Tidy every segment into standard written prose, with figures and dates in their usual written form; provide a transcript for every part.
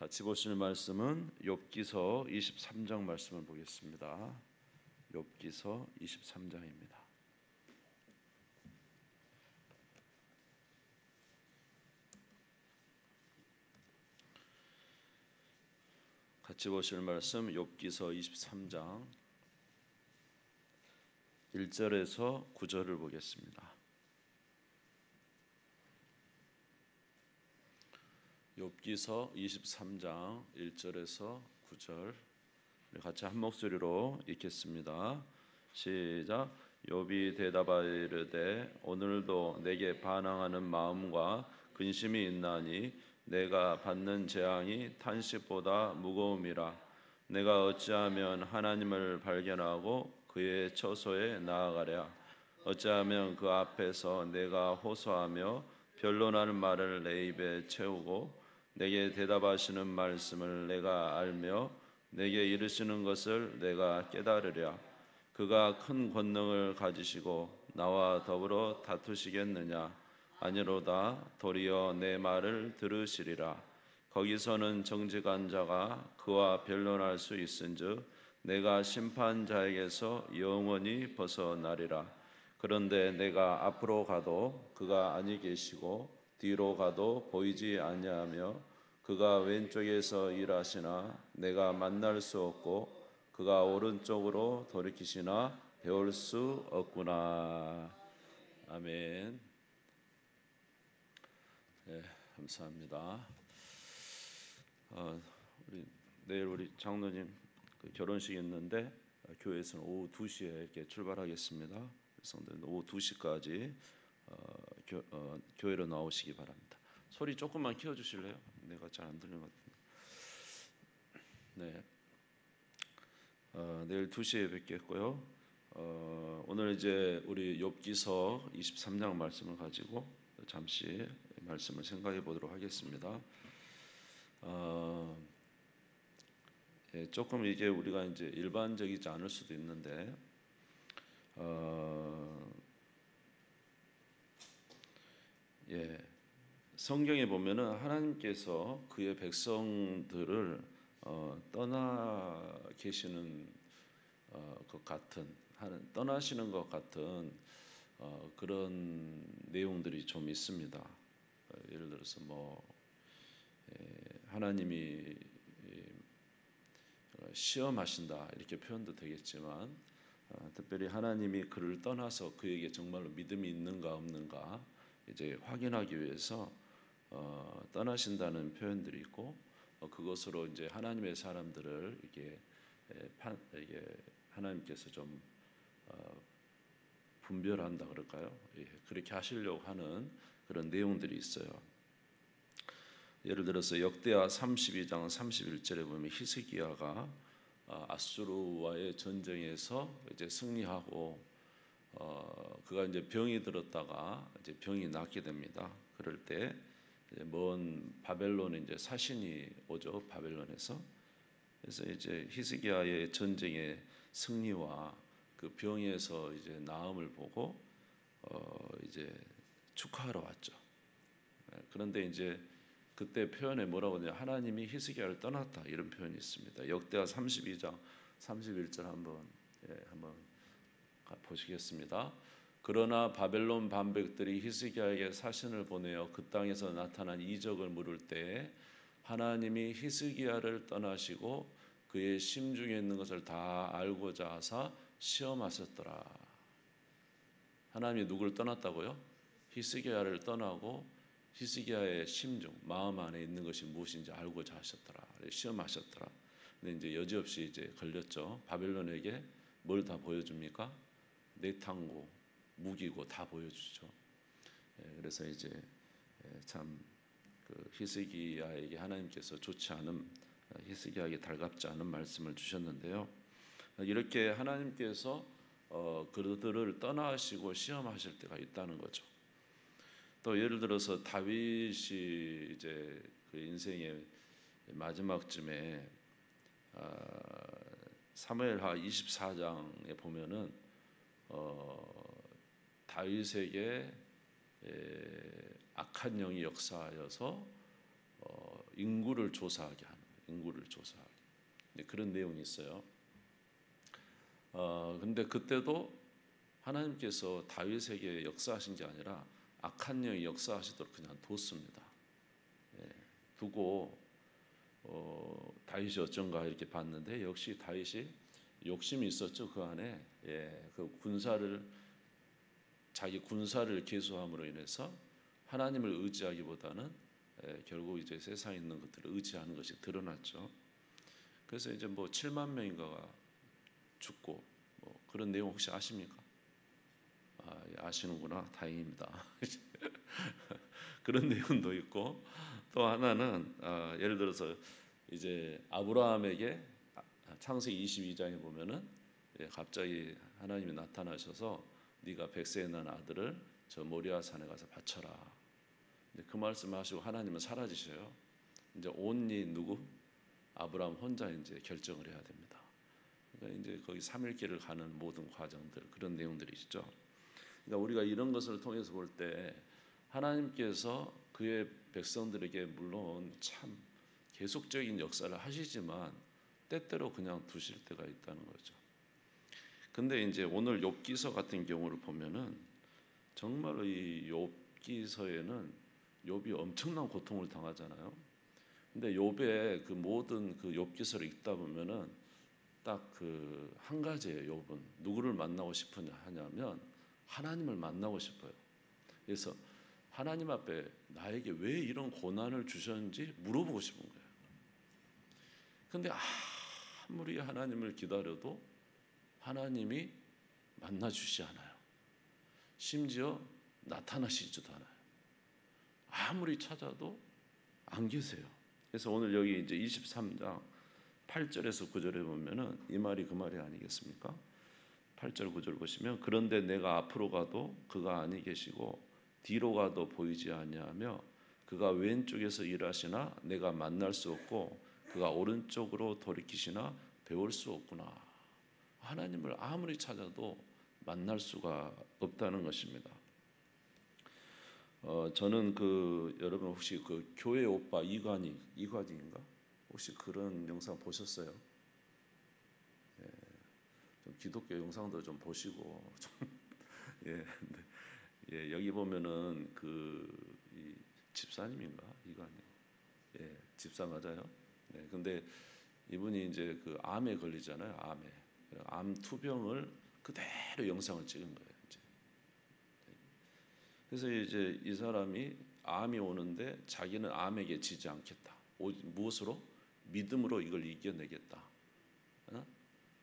같이 보실 말씀은 욥기서 23장 말씀을 보겠습니다. 욥기서 23장입니다. 같이 보실 말씀 욥기서 23장 1절에서 9절을 보겠습니다. 욥기서 23장 1절에서 9절 같이 한 목소리로 읽겠습니다. 시작. 욥이 대답하여 이르되 오늘도 내게 반항하는 마음과 근심이 있나니 내가 받는 재앙이 탄식보다 무거움이라. 내가 어찌하면 하나님을 발견하고 그의 처소에 나아가랴. 어찌하면 그 앞에서 내가 호소하며 변론하는 말을 내 입에 채우고 내게 대답하시는 말씀을 내가 알며 내게 이르시는 것을 내가 깨달으랴. 그가 큰 권능을 가지시고 나와 더불어 다투시겠느냐? 아니로다. 도리어 내 말을 들으시리라. 거기서는 정직한 자가 그와 변론할 수 있은즉 내가 심판자에게서 영원히 벗어나리라. 그런데 내가 앞으로 가도 그가 아니 계시고 뒤로 가도 보이지 아니하며 그가 왼쪽에서 일하시나 내가 만날 수 없고 그가 오른쪽으로 돌이키시나 배울 수 없구나. 아멘. 네, 감사합니다. 내일 우리 장로님 결혼식이 있는데 교회에서는 오후 2시에 이렇게 출발하겠습니다. 성도님 오후 2시까지 교회로 나오시기 바랍니다. 소리 조금만 키워주실래요? 내가 잘 안 들리는 것 같은데. 네. 내일 2시에 뵙겠고요. 오늘 이제 우리 욥기서 23장 말씀을 가지고 잠시 말씀을 생각해 보도록 하겠습니다. 조금 이게 우리가 이제 일반적이지 않을 수도 있는데, 성경에 보면은 하나님께서 그의 백성들을 떠나 계시는 것 같은, 떠나시는 것 같은 그런 내용들이 좀 있습니다. 예를 들어서 하나님이 시험하신다 이렇게 표현도 되겠지만, 특별히 하나님이 그를 떠나서 그에게 정말로 믿음이 있는가 없는가 이제 확인하기 위해서 떠나신다는 표현들이 있고, 그것으로 이제 하나님의 사람들을 이게 하나님께서 좀 분별한다 그럴까요? 그렇게 하시려고 하는 그런 내용들이 있어요. 예를 들어서 역대하 32장 31절에 보면 히스기야가 아수르와의 전쟁에서 이제 승리하고 그가 이제 병이 들었다가 이제 병이 낫게 됩니다. 그럴 때 먼 바벨론에 이제 사신이 오죠. 바벨론에서. 그래서 이제 히스기야의 전쟁의 승리와 그 병에서 이제 나음을 보고 이제 축하하러 왔죠. 그런데 이제 그때 표현에 뭐라고 하냐, 하나님이 히스기야를 떠났다 이런 표현이 있습니다. 역대하 32장 31절 한번 보시겠습니다. 그러나 바벨론 반백들이 히스기야에게 사신을 보내어 그 땅에서 나타난 이적을 물을 때 하나님이 히스기야를 떠나시고 그의 심중에 있는 것을 다 알고자 하사 시험하셨더라. 하나님이 누구를 떠났다고요? 히스기야를 떠나고 히스기야의 심중, 마음 안에 있는 것이 무엇인지 알고자 하셨더라. 시험하셨더라. 근데 이제 여지없이 이제 걸렸죠. 바벨론에게 뭘 다 보여줍니까? 내탕고, 무기고 다 보여주죠. 그래서 이제 참 그 히스기야에게 하나님께서 좋지 않은, 히스기야에게 달갑지 않은 말씀을 주셨는데요. 이렇게 하나님께서 그들을 떠나시고 시험하실 때가 있다는 거죠. 또 예를 들어서 다윗이 이제 그 인생의 마지막쯤에 사무엘하 24장에 보면은 다윗에게 악한 영이 역사하여서 인구를 조사하게 하는 거예요. 인구를 조사하게. 그런 내용이 있어요. 근데 그때도 하나님께서 다윗에게 역사하신 게 아니라 악한 영이 역사하시도록 그냥 뒀습니다. 두고 다윗이 어쩐가 이렇게 봤는데 역시 다윗이 욕심이 있었죠. 그 안에 그 자기 군사를 계수함으로 인해서 하나님을 의지하기보다는 결국 이제 세상에 있는 것들을 의지하는 것이 드러났죠. 그래서 이제 뭐 7만 명인가가 죽고 뭐 그런 내용 혹시 아십니까? 아시는구나. 다행입니다. 그런 내용도 있고 또 하나는 예를 들어서 이제 아브라함에게 창세기 22장에 보면은 갑자기 하나님이 나타나셔서 네가 백세에 난 아들을 저 모리아 산에 가서 바쳐라. 그 말씀하시고 하나님은 사라지셔요. 이제 온리 누구? 아브라함 혼자 이제 결정을 해야 됩니다. 그러니까 이제 거기 3일 길을 가는 모든 과정들 그런 내용들이 있죠. 그러니까 우리가 이런 것을 통해서 볼 때 하나님께서 그의 백성들에게 물론 참 계속적인 역사를 하시지만 때때로 그냥 두실 때가 있다는 거죠. 근데 이제 오늘 욥기서 같은 경우를 보면은 정말로 이 욥기서에는 욥이 엄청난 고통을 당하잖아요. 근데 욥의 그 모든 그 욥기서를 읽다 보면은 딱 그 한 가지예요. 욥은 누구를 만나고 싶으냐 하냐면 하나님을 만나고 싶어요. 그래서 하나님 앞에 나에게 왜 이런 고난을 주셨는지 물어보고 싶은 거예요. 근데 아무리 하나님을 기다려도 하나님이 만나 주시지 않아요. 심지어 나타나시지도 않아요. 아무리 찾아도 안 계세요. 그래서 오늘 여기 이제 23장 8절에서 9절에 보면은 이 말이 그 말이 아니겠습니까? 8절 9절 보시면 그런데 내가 앞으로 가도 그가 아니 계시고 뒤로 가도 보이지 아니하며 그가 왼쪽에서 일하시나 내가 만날 수 없고 그가 오른쪽으로 돌이키시나 배울 수 없구나. 하나님을 아무리 찾아도 만날 수가 없다는 것입니다. 저는 여러분 혹시 그 교회 오빠 이관희인가? 혹시 그런 영상 보셨어요? 좀 기독교 영상도 좀 보시고 여기 보면은 이 집사님인가 이관희 집사 맞아요. 근데 이분이 이제 그 암에 걸리잖아요. 암 투병을 그대로 영상을 찍은 거예요. 그래서 이제 이 사람이 암이 오는데 자기는 암에게 지지 않겠다. 무엇으로? 믿음으로 이걸 이겨내겠다.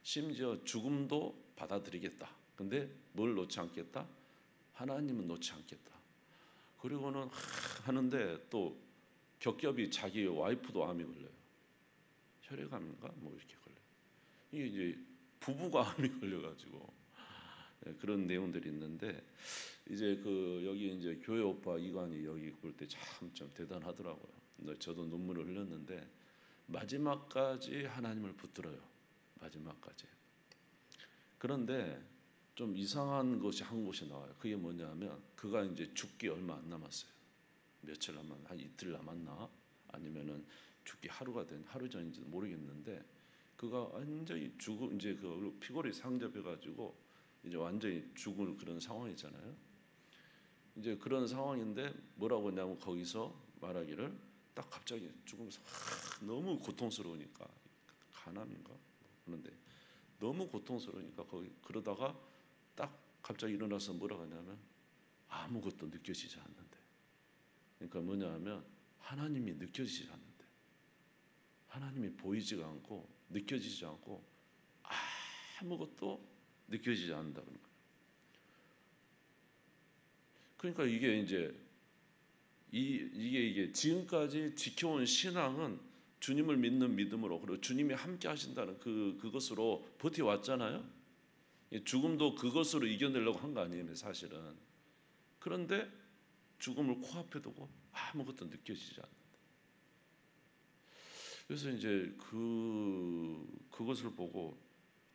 심지어 죽음도 받아들이겠다. 근데 뭘 놓지 않겠다? 하나님은 놓지 않겠다. 그리고는 하는데 또 겹겹이 자기 와이프도 암이 걸려요. 혈액암인가? 뭐 이렇게 걸려요. 이게 이제 부부가 암이 걸려가지고 그런 내용들이 있는데 이제 여기 이제 교회 오빠 이관이 여기 볼 때 참 좀 대단하더라고요. 저도 눈물을 흘렸는데 마지막까지 하나님을 붙들어요. 마지막까지. 그런데 좀 이상한 것이 한 곳이 나와요. 그게 뭐냐면 그가 이제 죽기 얼마 안 남았어요. 며칠 남았나? 한 이틀 남았나? 아니면은 죽기 하루 전인지 모르겠는데 그가 완전히 이제 그 피골이 상접해 가지고 이제 완전히 죽을 그런 상황이잖아요. 이제 그런 상황인데 뭐라고 하냐면 거기서 말하기를 딱 갑자기 죽으면서 너무 고통스러우니까 간암인가 그런데 너무 고통스러우니까 그러다가 딱 갑자기 일어나서 뭐라고 하냐면 아무것도 느껴지지 않는데 그러니까 뭐냐면 하나님이 느껴지지 않는데 하나님이 보이지가 않고 느껴지지 않고 아무것도 느껴지지 않는다는 거예요. 그러니까 이게 이제 이게 지금까지 지켜온 신앙은 주님을 믿는 믿음으로 그리고 주님이 함께 하신다는 그것으로 버텨왔잖아요. 죽음도 그것으로 이겨내려고 한 거 아니에요, 사실은. 그런데 죽음을 코앞에 두고 아무것도 느껴지지 않는다. 그래서 이제 그것을 보고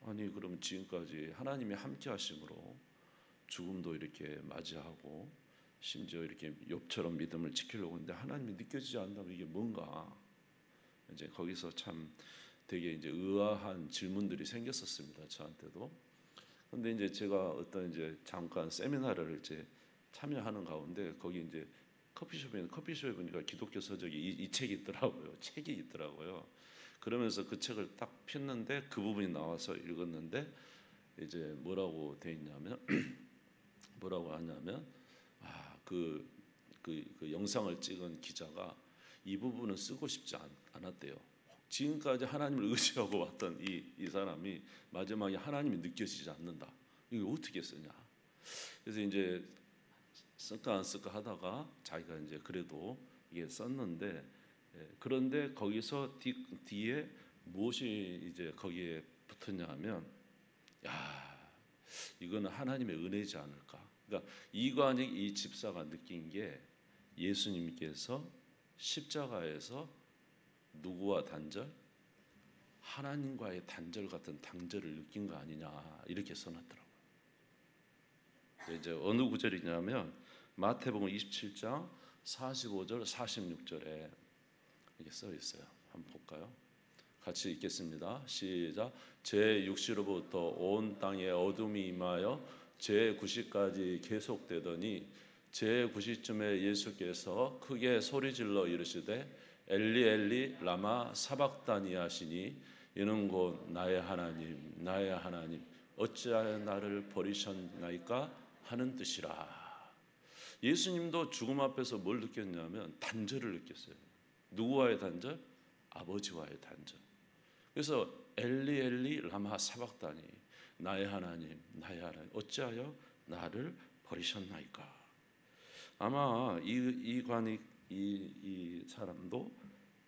아니 그럼 지금까지 하나님이 함께 하심으로 죽음도 이렇게 맞이하고 심지어 이렇게 욥처럼 믿음을 지키려고 하는데 하나님이 느껴지지 않는다면 이게 뭔가 이제 거기서 참 되게 이제 의아한 질문들이 생겼었습니다. 저한테도. 근데 이제 제가 어떤 이제 잠깐 세미나를 이제 참여하는 가운데 거기 이제 커피숍에 보니까 기독교 서적이 이 책이 있더라고요. 책이 있더라고요. 그러면서 그 책을 딱 폈는데 그 부분이 나와서 읽었는데 이제 뭐라고 돼 있냐면 뭐라고 하냐면 그 영상을 찍은 기자가 이 부분은 쓰고 싶지 않았대요. 지금까지 하나님을 의지하고 왔던 이 사람이 마지막에 하나님이 느껴지지 않는다. 이거 어떻게 쓰냐? 그래서 이제 쓸까 안 쓸까 하다가 자기가 이제 그래도 이게 썼는데 그런데 거기서 뒤에 무엇이 이제 거기에 붙었냐 하면 야 이거는 하나님의 은혜지 않을까. 그러니까 이관익 이 집사가 느낀 게 예수님께서 십자가에서 누구와 단절? 하나님과의 단절 같은 단절을 느낀 거 아니냐 이렇게 써놨더라고요. 이제 어느 구절이냐면 마태복음 27장 45절 46절에 이게 써 있어요. 한번 볼까요? 같이 읽겠습니다. 시작. 제 육시로부터 온 땅에 어둠이 임하여 제 9시까지 계속되더니 제 9시쯤에 예수께서 크게 소리질러 이르시되 엘리 엘리 라마 사박다니 하시니 이는 곧 나의 하나님 나의 하나님 어찌하여 나를 버리셨나이까 하는 뜻이라. 예수님도 죽음 앞에서 뭘 느꼈냐면 단절을 느꼈어요. 누구와의 단절? 아버지와의 단절. 그래서 엘리 엘리 라마 사박다니 나의 하나님 나의 하나님 어찌하여 나를 버리셨나이까. 아마 이 사람도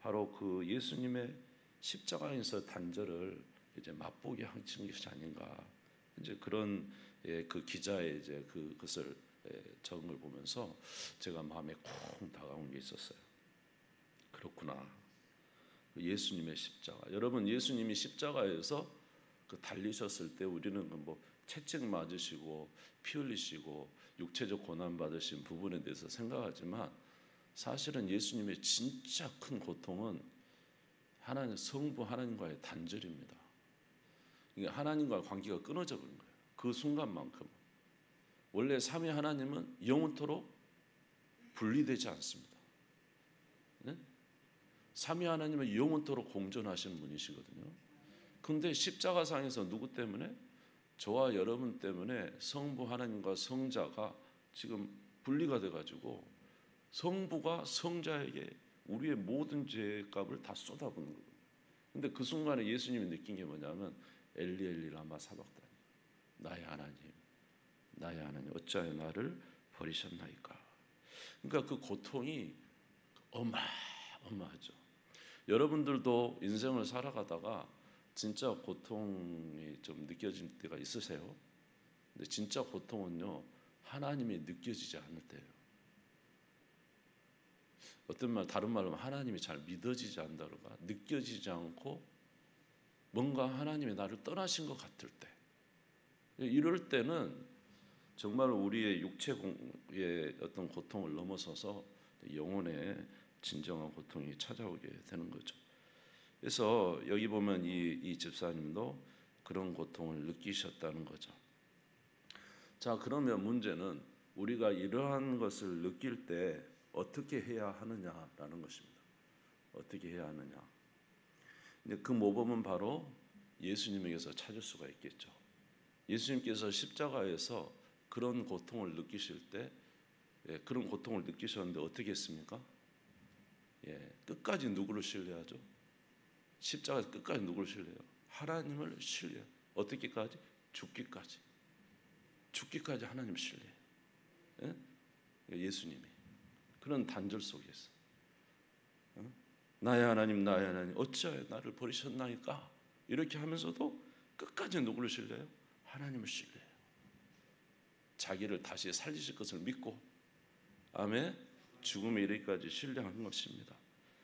바로 그 예수님의 십자가에서 단절을 이제 맛보게 하신 것이 아닌가. 이제 그런 그 기자의 이제 그것을 적은 걸 보면서 제가 마음에 콩 다가온 게 있었어요. 그렇구나. 예수님의 십자가. 여러분 예수님이 십자가에서 그 달리셨을 때 우리는 뭐 채찍 맞으시고 피 흘리시고 육체적 고난 받으신 부분에 대해서 생각하지만 사실은 예수님의 진짜 큰 고통은 하나님 성부 하나님과의 단절입니다. 이게 하나님과 관계가 끊어져 버린 거예요. 그 순간만큼. 원래 삼위 하나님은 영원토록 분리되지 않습니다. 네? 삼위 하나님은 영원토록 공존하시는 분이시거든요. 근데 십자가상에서 누구 때문에? 저와 여러분 때문에 성부 하나님과 성자가 지금 분리가 돼가지고 성부가 성자에게 우리의 모든 죄값을 다 쏟아붓는 거예요. 근데 그 순간에 예수님이 느낀 게 뭐냐면 엘리 엘리 라마 사박다니 나의 하나님 나의 하나님 어찌하여 나를 버리셨나이까. 그러니까 그 고통이 어마어마하죠. 여러분들도 인생을 살아가다가 진짜 고통이 좀 느껴질 때가 있으세요? 근데 진짜 고통은요 하나님이 느껴지지 않을 때예요. 다른 말로 하면 하나님이 잘 믿어지지 않다가 느껴지지 않고 뭔가 하나님이 나를 떠나신 것 같을 때, 이럴 때는 정말 우리의 육체의 어떤 고통을 넘어서서 영혼의 진정한 고통이 찾아오게 되는 거죠. 그래서 여기 보면 이 집사님도 그런 고통을 느끼셨다는 거죠. 자, 그러면 문제는 우리가 이러한 것을 느낄 때 어떻게 해야 하느냐라는 것입니다. 어떻게 해야 하느냐. 근데 그 모범은 바로 예수님에게서 찾을 수가 있겠죠. 예수님께서 십자가에서 그런 고통을 느끼실 때, 그런 고통을 느끼셨는데 어떻게 했습니까? 끝까지 누구를 신뢰하죠? 십자가에서 끝까지 누구를 신뢰해요? 하나님을 신뢰해요. 어떻게까지? 죽기까지. 죽기까지 하나님을 신뢰해요. 예수님이. 그런 단절 속에서 나의 하나님 나의 하나님 어찌하여 나를 버리셨나이까 이렇게 하면서도 끝까지 누구를 신뢰해요? 하나님을 신뢰해요. 자기를 다시 살리실 것을 믿고 아멘 죽음에 이르기까지 신뢰하는 것입니다.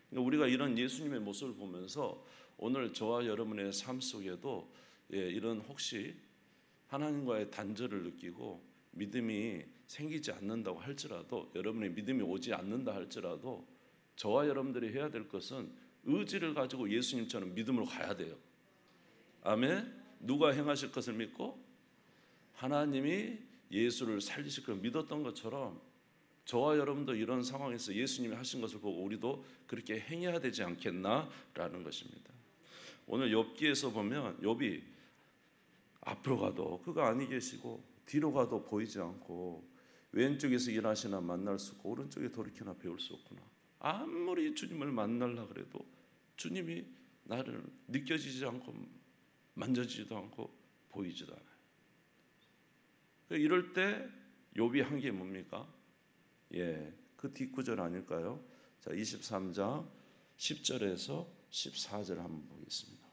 그러니까 우리가 이런 예수님의 모습을 보면서 오늘 저와 여러분의 삶 속에도 이런 혹시 하나님과의 단절을 느끼고 믿음이 생기지 않는다고 할지라도 여러분의 믿음이 오지 않는다 할지라도 저와 여러분들이 해야 될 것은 의지를 가지고 예수님처럼 믿음으로 가야 돼요. 아멘. 누가 행하실 것을 믿고 하나님이 예수를 살리실 걸 믿었던 것처럼 저와 여러분도 이런 상황에서 예수님이 하신 것을 보고 우리도 그렇게 행해야 되지 않겠나라는 것입니다. 오늘 욥기에서 보면 욥이 앞으로 가도 그가 아니 계시고 뒤로 가도 보이지 않고 왼쪽에서 일하시나 만날 수 없고 오른쪽에 돌이키나 배울 수 없구나. 아무리 주님을 만나려 그래도 주님이 나를 느껴지지 않고 만져지지도 않고 보이지도 않아요. 이럴 때 욥이 한 게 뭡니까? 그 뒷구절 아닐까요? 자, 23장 10절에서 14절 한번 보겠습니다.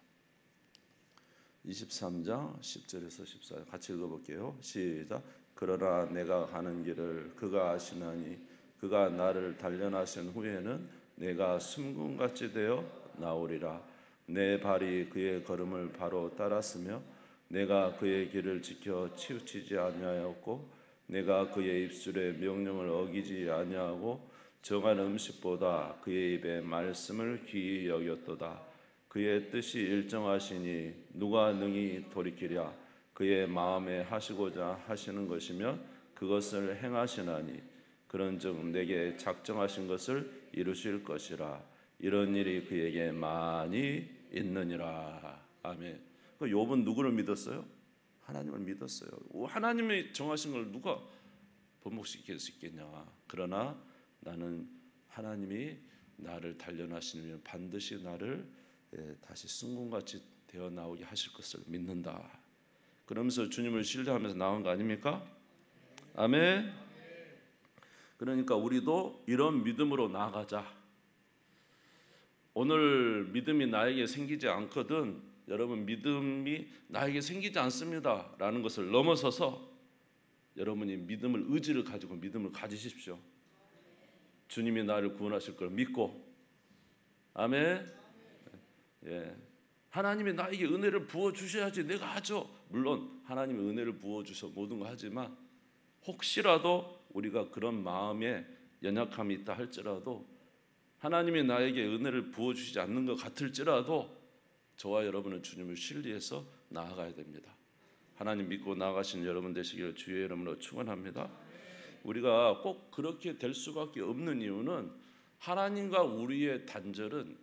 23장 10절에서 14절 같이 읽어볼게요. 시작. 그러나 내가 가는 길을 그가 아시나니 그가 나를 단련하신 후에는 내가 숨금같이 되어 나오리라. 내 발이 그의 걸음을 바로 따랐으며 내가 그의 길을 지켜 치우치지 아니하였고 내가 그의 입술의 명령을 어기지 아니하고 정한 음식보다 그의 입의 말씀을 귀히 여겼도다. 그의 뜻이 일정하시니 누가 능히 돌이키랴. 그의 마음에 하시고자 하시는 것이며 그것을 행하시나니 그런즉 내게 작정하신 것을 이루실 것이라. 이런 일이 그에게 많이 있느니라. 아멘. 욥은 누구를 믿었어요? 하나님을 믿었어요. 하나님이 정하신 걸 누가 번복시킬 수 있겠냐. 그러나 나는 하나님이 나를 단련하시면 반드시 나를 다시 순금같이 되어 나오게 하실 것을 믿는다. 그러면서 주님을 신뢰하면서 나온 거 아닙니까? 아멘. 그러니까 우리도 이런 믿음으로 나아가자. 오늘 믿음이 나에게 생기지 않거든 여러분 믿음이 나에게 생기지 않습니다 라는 것을 넘어서서 여러분이 믿음을 의지를 가지고 믿음을 가지십시오. 주님이 나를 구원하실 걸 믿고 아멘. 하나님이 나에게 은혜를 부어주셔야지 내가 하죠. 물론 하나님이 은혜를 부어주셔 모든 거 하지만 혹시라도 우리가 그런 마음에 연약함이 있다 할지라도 하나님이 나에게 은혜를 부어주시지 않는 것 같을지라도 저와 여러분은 주님을 신뢰해서 나아가야 됩니다. 하나님 믿고 나아가신 여러분 되시기를 주의 이름으로 축원합니다. 우리가 꼭 그렇게 될 수밖에 없는 이유는 하나님과 우리의 단절은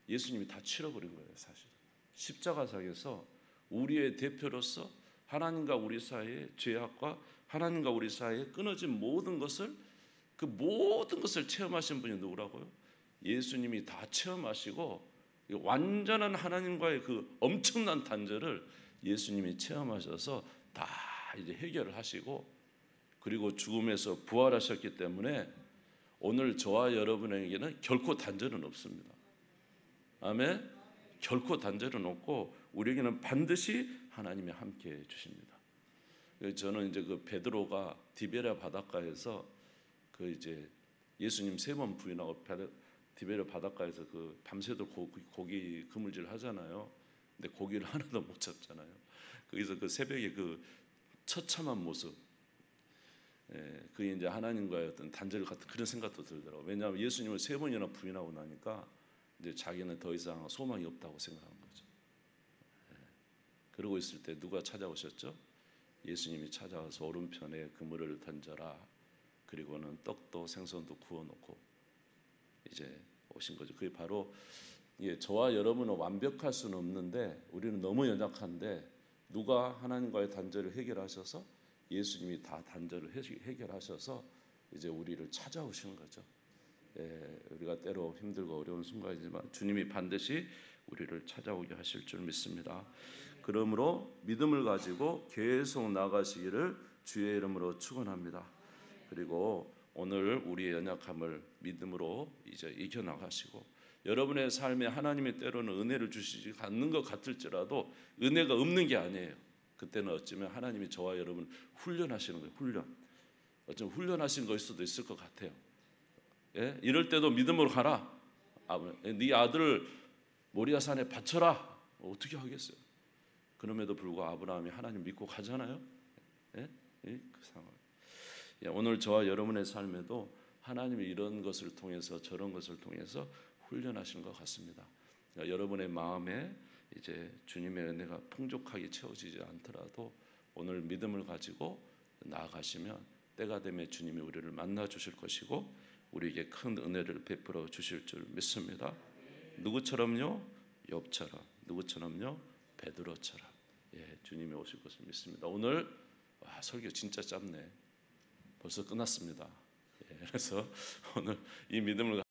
예수님이 다 치러버린 거예요. 사실 십자가상에서 우리의 대표로서 하나님과 우리 사이의 죄악과 하나님과 우리 사이에 끊어진 모든 것을 그 모든 것을 체험하신 분이 누구라고요? 예수님이 다 체험하시고 완전한 하나님과의 그 엄청난 단절을 예수님이 체험하셔서 다 이제 해결을 하시고 그리고 죽음에서 부활하셨기 때문에 오늘 저와 여러분에게는 결코 단절은 없습니다. 아멘. 결코 단절은 없고 우리에게는 반드시 하나님이 함께 해 주십니다. 저는 이제 그 베드로가 디베랴 바닷가에서 그 이제 예수님 3번 부인하고 디베랴 바닷가에서 그 밤새도록 고기 그물질 하잖아요. 근데 고기를 하나도 못 잡잖아요. 거기서 그 새벽에 그 처참한 모습, 그게 이제 하나님과의 어떤 단절 같은 그런 생각도 들더라고요. 왜냐하면 예수님을 3번이나 부인하고 나니까 이제 자기는 더 이상 소망이 없다고 생각한 거죠. 그러고 있을 때 누가 찾아오셨죠? 예수님이 찾아와서 오른편에 그물을 던져라. 그리고는 떡도 생선도 구워놓고 이제 오신 거죠. 그게 바로 저와 여러분은 완벽할 수는 없는데 우리는 너무 연약한데 누가 하나님과의 단절을 해결하셔서 예수님이 다 단절을 해결하셔서 이제 우리를 찾아오시는 거죠. 우리가 때로 힘들고 어려운 순간이지만 주님이 반드시 우리를 찾아오게 하실 줄 믿습니다. 그러므로 믿음을 가지고 계속 나가시기를 주의 이름으로 축원합니다. 그리고 오늘 우리의 연약함을 믿음으로 이제 이겨 나가시고 여러분의 삶에 하나님이 때로는 은혜를 주시지 않는 것 같을지라도 은혜가 없는 게 아니에요. 그때는 어쩌면 하나님이 저와 여러분 훈련하시는 거예요. 훈련. 어쩌면 훈련하신 것일 수도 있을 것 같아요. 이럴 때도 믿음으로 가라. 네 아들을 모리아 산에 바쳐라. 어떻게 하겠어요? 그럼에도 불구하고 아브라함이 하나님 믿고 가잖아요. 그 상황. 오늘 저와 여러분의 삶에도 하나님이 이런 것을 통해서 저런 것을 통해서 훈련하시는 것 같습니다. 여러분의 마음에 이제 주님의 은혜가 풍족하게 채워지지 않더라도 오늘 믿음을 가지고 나아가시면 때가 되면 주님이 우리를 만나 주실 것이고 우리에게 큰 은혜를 베풀어 주실 줄 믿습니다. 누구처럼요? 욥처럼. 누구처럼요? 베드로처럼. 주님이 오실 것을 믿습니다. 오늘 설교 진짜 짧네. 벌써 끝났습니다. 그래서 오늘 이 믿음을